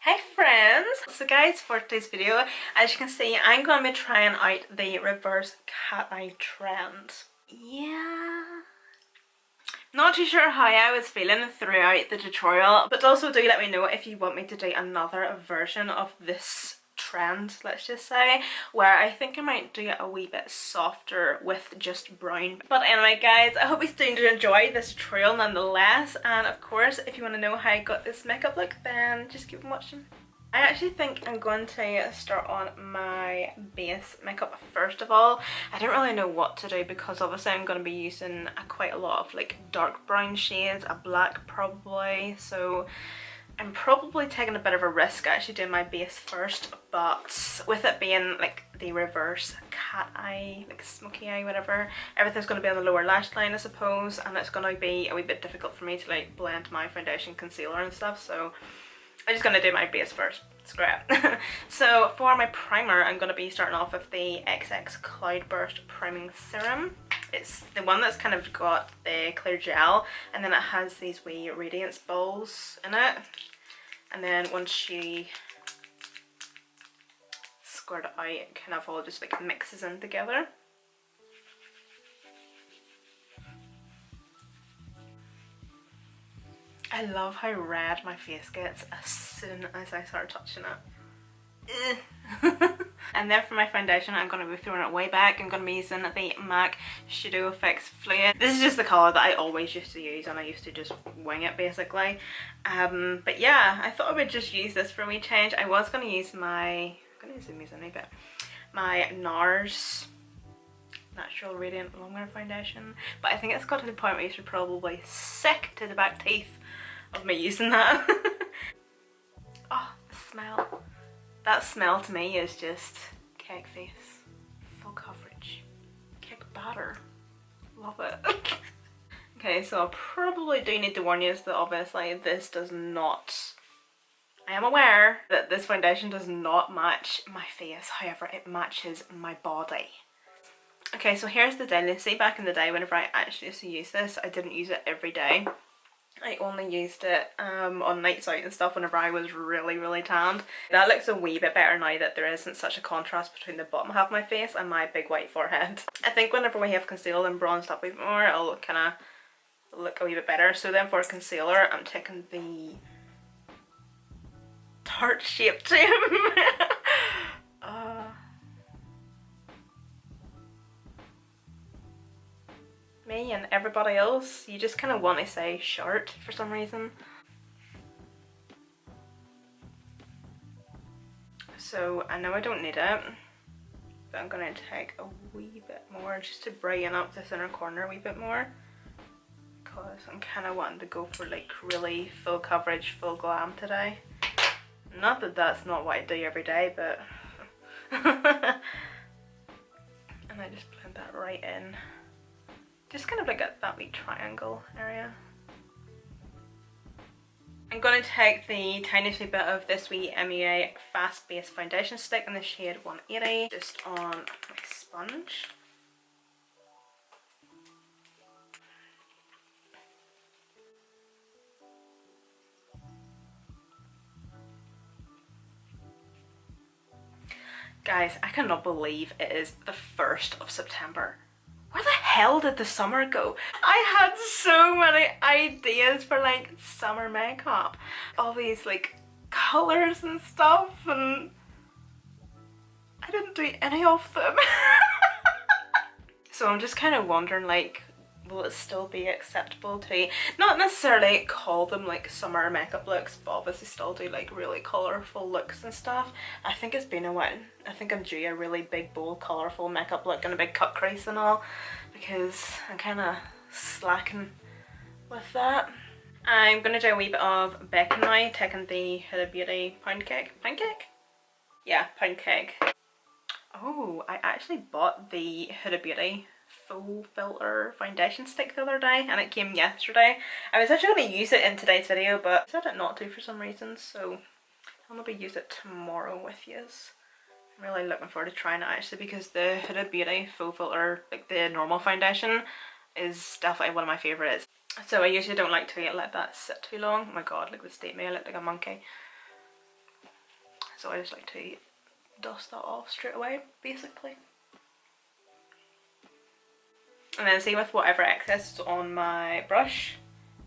Hi friends! So guys, for today's video, as you can see, I'm going to be trying out the reverse cat eye trend. Yeah. Not too sure how I was feeling throughout the tutorial, but also do let me know if you want me to do another version of this trend, let's just say, where I think I might do it a wee bit softer with just brown. But anyway guys, I hope you still enjoy this tutorial nonetheless, and of course if you want to know how I got this makeup look, then just keep on watching. I actually think I'm going to start on my base makeup first of all. I don't really know what to do because obviously I'm going to be using quite a lot of like dark brown shades, a black probably, so I'm probably taking a bit of a risk actually doing my base first, but with it being like the reverse cat eye, like smoky eye, whatever, everything's going to be on the lower lash line I suppose, and it's going to be a wee bit difficult for me to like blend my foundation, concealer and stuff, so I'm just going to do my base first. Screw it. So for my primer, I'm going to be starting off with the XX Cloudburst Priming Serum. It's the one that's kind of got the clear gel, and then it has these wee radiance balls in it. And then once you squirt it out, it kind of all just like mixes in together. I love how red my face gets as soon as I start touching it. And then for my foundation, I'm going to be throwing it way back. I'm going to be using the MAC Shadow Effects Fluid. This is just the colour that I always used to use, and I used to just wing it basically. But yeah, I thought I would just use this for a wee change. I was going to use my, my NARS Natural Radiant Longwear Foundation, but I think it's got to the point where you should probably sick to the back teeth of me using that. Oh, the smell. That smell to me is just cake face, full coverage, cake batter. Love it. Okay, so I probably do need to warn you that obviously this does not, I am aware that this foundation does not match my face, however it matches my body. Okay, so here's the deal. See, back in the day whenever I actually used to use this, I didn't use it every day. I only used it on nights out and stuff whenever I was really tanned. That looks a wee bit better now that there isn't such a contrast between the bottom half of my face and my big white forehead. I think whenever we have concealed and bronzed up a bit more, it'll kind of look a wee bit better. So then for concealer, I'm taking the Tarte Shape Tape. Me and everybody else, you just kind of want to say short for some reason. So I know I don't need it, but I'm going to take a wee bit more just to brighten up this inner corner a wee bit more, because I'm kind of wanting to go for like really full coverage, full glam today. Not that that's not what I do every day, but and I just blend that right in. Just kind of like at that wee triangle area. I'm going to take the tiniest wee bit of this wee MUA Fast Base Foundation Stick in the shade 180 just on my sponge. Guys, I cannot believe it is the 1st of September. Where the hell did the summer go? I had so many ideas for like summer makeup. All these like colours and stuff, and I didn't do any of them. So I'm just kind of wondering, like, will it still be acceptable to not necessarily call them like summer makeup looks, but obviously still do like really colourful looks and stuff. I think it's been a while. I think I'm due a really big bold colourful makeup look and a big cut crease and all, because I'm kind of slacking with that. I'm going to do a wee bit of baking now, taking the Huda Beauty pound cake. Yeah, pound cake. Oh, I actually bought the Huda Beauty full filter foundation stick the other day, and it came yesterday. I was actually going to use it in today's video, but I decided not to for some reason, so I'm going to use it tomorrow with yous. I'm really looking forward to trying it actually, because the Huda Beauty full filter, like the normal foundation, is definitely one of my favourites. So I usually don't like to let that sit too long. Oh my god, look at the state of me, I look like a monkey. so I just like to dust that off straight away, basically. And then same with whatever excess is on my brush,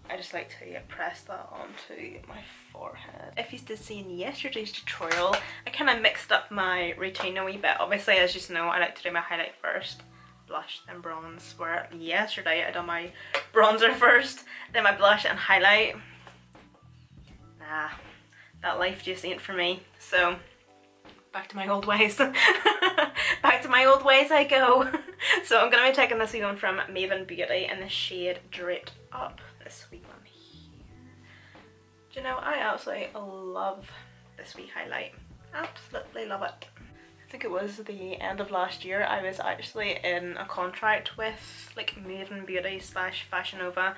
I just like to press that onto my forehead. If you did see in yesterday's tutorial, I kind of mixed up my routine a wee bit. Obviously, as you know, I like to do my highlight first, blush, then bronze, where yesterday I done my bronzer first, then my blush and highlight. Nah, that life just ain't for me. So back to my old ways. Back to my old ways I go. So I'm going to be taking this wee one from Maven Beauty in the shade Draped Up. This wee one here. Do you know, I absolutely love this wee highlight. Absolutely love it. I think it was the end of last year, I was actually in a contract with like Maven Beauty / Fashion Nova,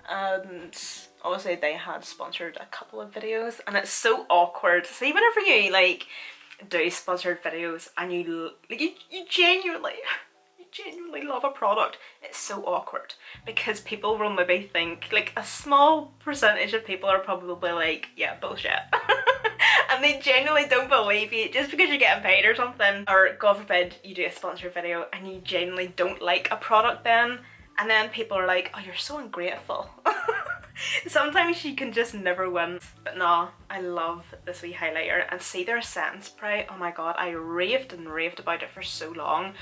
and obviously they had sponsored a couple of videos, and it's so awkward. See, whenever you like do sponsored videos and you genuinely love a product, it's so awkward because people will maybe think, like a small percentage of people are probably like, yeah, bullshit. And they genuinely don't believe you just because you're getting paid or something, or God forbid you do a sponsored video and you genuinely don't like a product then, and then people are like, oh, you're so ungrateful. Sometimes you can just never win. But no, I love this wee highlighter, and see their setting spray, oh my god, I raved and raved about it for so long.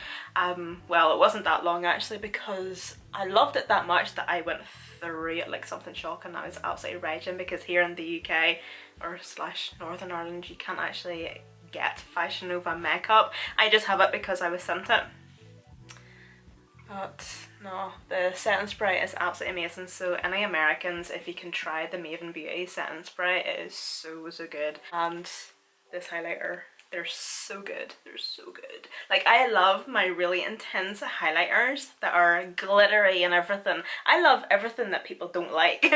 Well, it wasn't that long actually, because I loved it that much that I went through it like something shocking. I was absolutely raging because here in the UK or / Northern Ireland you can't actually get Fashion Nova makeup. I just have it because I was sent it. But no, the setting spray is absolutely amazing. So any Americans, if you can try the Maven Beauty setting spray, it is so good. And this highlighter, they're so good. They're so good. Like, I love my really intense highlighters that are glittery and everything. I love everything that people don't like.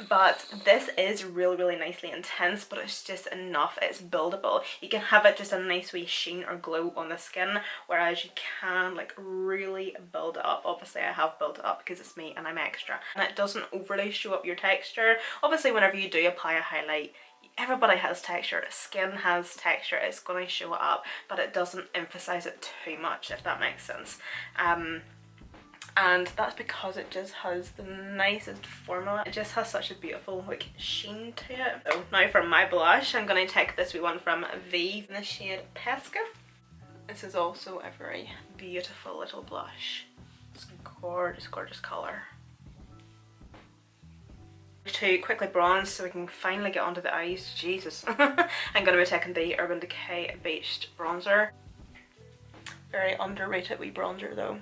But this is really nicely intense, but it's just enough. It's buildable. You can have it just a nice wee sheen or glow on the skin, whereas you can like really build it up. Obviously I have built it up because it's me and I'm extra, and it doesn't overly show up your texture. Obviously whenever you do apply a highlight, everybody has texture, skin has texture, it's going to show it up, but it doesn't emphasize it too much, if that makes sense. And that's because it just has the nicest formula. It just has such a beautiful like sheen to it. So now for my blush, I'm going to take this wee one from V in the shade Pesca. This is also a very beautiful little blush. It's a gorgeous colour. To quickly bronze so we can finally get onto the eyes. Jesus. I'm going to be taking the Urban Decay Beached bronzer. Very underrated wee bronzer though,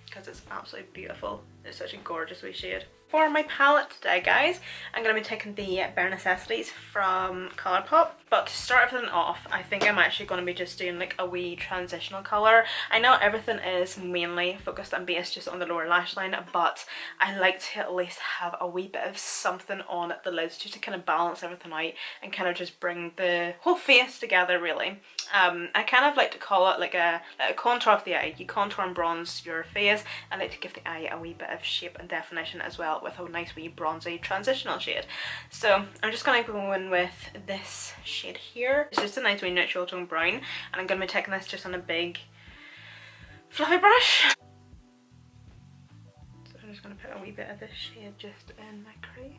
because it's absolutely beautiful. It's such a gorgeous wee shade. For my palette today, guys, I'm going to be taking the Bare Necessities from Colourpop. But to start everything off, I think I'm actually going to be just doing like a wee transitional colour. I know everything is mainly focused and based just on the lower lash line, but I like to at least have a wee bit of something on the lids just to kind of balance everything out and kind of just bring the whole face together, really. I kind of like to call it like a contour of the eye. You contour and bronze your face. I like to give the eye a wee bit of shape and definition as well, with a nice wee bronzy transitional shade. So I'm just going to go in with this shade here. It's just a nice wee neutral tone brown, and I'm going to be taking this just on a big fluffy brush. So I'm just going to put a wee bit of this shade just in my crease.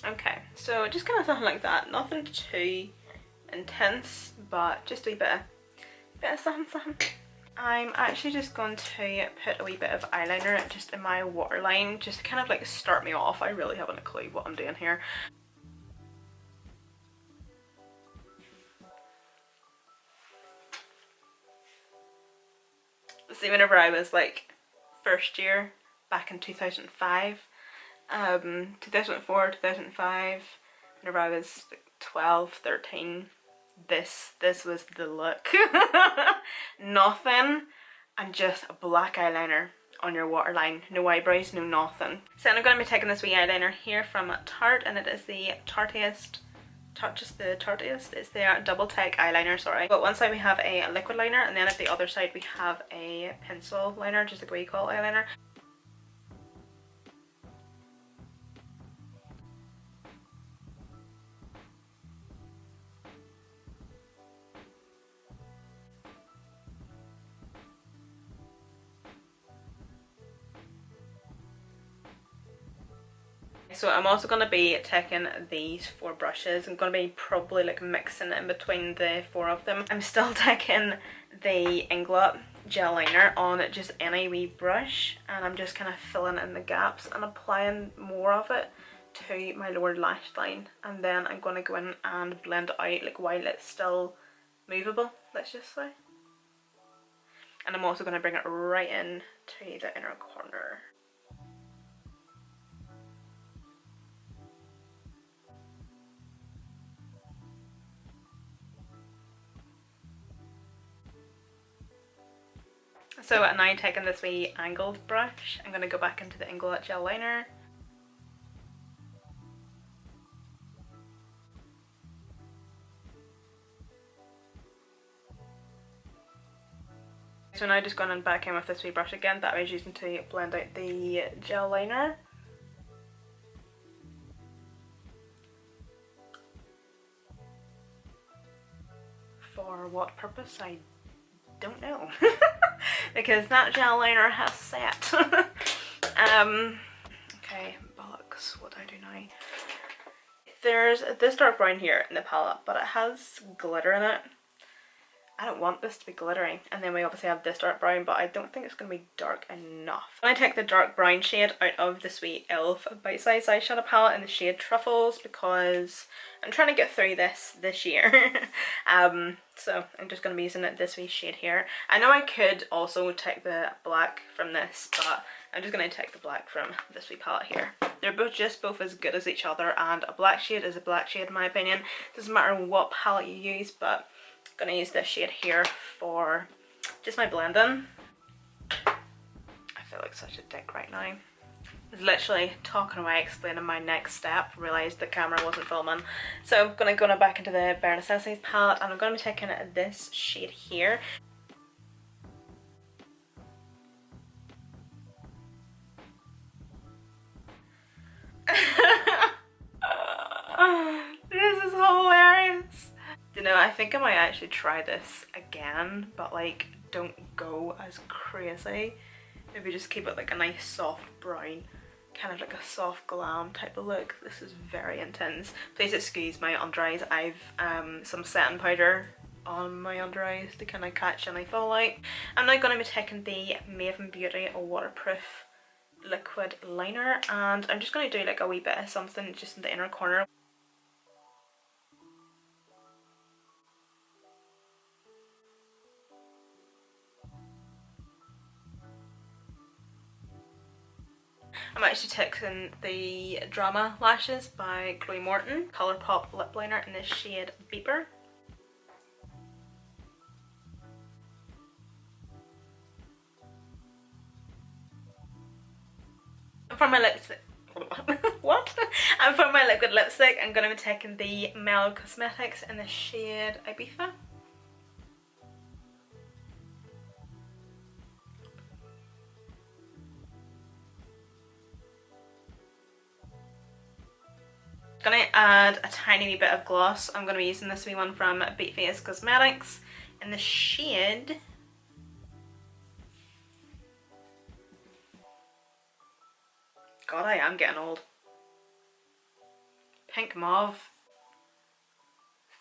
Okay, so just kind of something like that. Nothing too intense, but just a wee bit of something. I'm actually just going to put a wee bit of eyeliner just in my waterline, just to kind of like start me off. I really haven't a clue what I'm doing here. See, whenever I was like first year, back in 2005, 2004, 2005, whenever I was like 12, 13, this was the look. Nothing, and just a black eyeliner on your waterline, no eyebrows, no nothing. So I'm going to be taking this wee eyeliner here from Tarte, and it is the Tartiest, it's the double take eyeliner, sorry. But one side we have a liquid liner, and then at the other side we have a pencil liner, just like what you call eyeliner. So I'm also going to be taking these 4 brushes. I'm going to be probably like mixing in between the 4 of them. I'm still taking the Inglot gel liner on just any wee brush, and I'm just kind of filling in the gaps and applying more of it to my lower lash line, and then I'm going to go in and blend it out like while it's still movable, let's just say. And I'm also going to bring it right in to the inner corner. So now taking this wee angled brush, I'm going to go back into the Inglot gel liner. So now just going back in with this wee brush again that I was using to blend out the gel liner. For what purpose, I don't know. Because that gel liner has set. Okay, bollocks, what do I do now? There's this dark brown here in the palette, but it has glitter in it. I don't want this to be glittery. And then we obviously have this dark brown, but I don't think it's going to be dark enough. I take the dark brown shade out of the Sweet Elf Bite Size eyeshadow palette in the shade Truffles, because I'm trying to get through this year. So I'm just going to be using this wee shade here. I know I could also take the black from this, but I'm just going to take the black from this wee palette here. They're both as good as each other, and a black shade is a black shade in my opinion. Doesn't matter what palette you use, but I'm going to use this shade here for just my blending. I feel like such a dick right now. I was literally talking away explaining my next step, realised the camera wasn't filming. So I'm going to go back into the Bare Necessities palette, and I'm going to be taking this shade here. This is hilarious. You know, I think I might actually try this again, but like don't go as crazy. Maybe just keep it like a nice soft brown, kind of like a soft glam type of look. This is very intense. Please excuse my under eyes. I've some setting powder on my under eyes to kind of catch any fallout. I'm now going to be taking the Maven Beauty waterproof liquid liner, and I'm just going to do like a wee bit of something just in the inner corner. I'm actually taking the Drama Lashes by Morton Colourpop lip liner in the shade Beeper. For my lipstick, what? And for my liquid lipstick, I'm going to be taking the Mel Cosmetics in the shade Ibiza. Gonna add a tiny wee bit of gloss. I'm gonna be using this wee one from Beat Face Cosmetics in the shade God, I am getting old. Pink Mauve.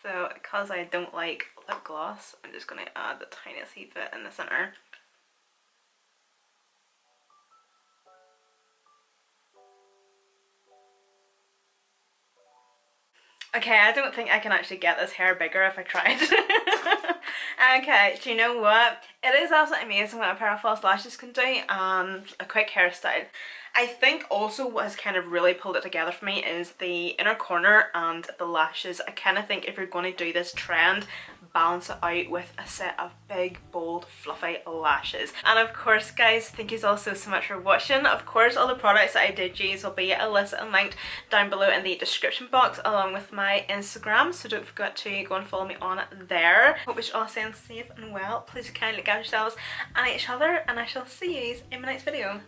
So because I don't like lip gloss, I'm just gonna add the tiniest wee bit in the center. Okay, I don't think I can actually get this hair bigger if I tried. Okay, do you know what? It is absolutely amazing what a pair of false lashes can do, and a quick hairstyle. I think also what has kind of really pulled it together for me is the inner corner and the lashes. I kind of think if you're going to do this trend, balance it out with a set of big, bold, fluffy lashes. And of course guys, thank you all so much for watching. Of course all the products that I did use will be listed and linked down below in the description box, along with my Instagram, so don't forget to go and follow me on there. Hope you're all staying safe and well. Please kindly look after yourselves and each other, and I shall see you in my next video.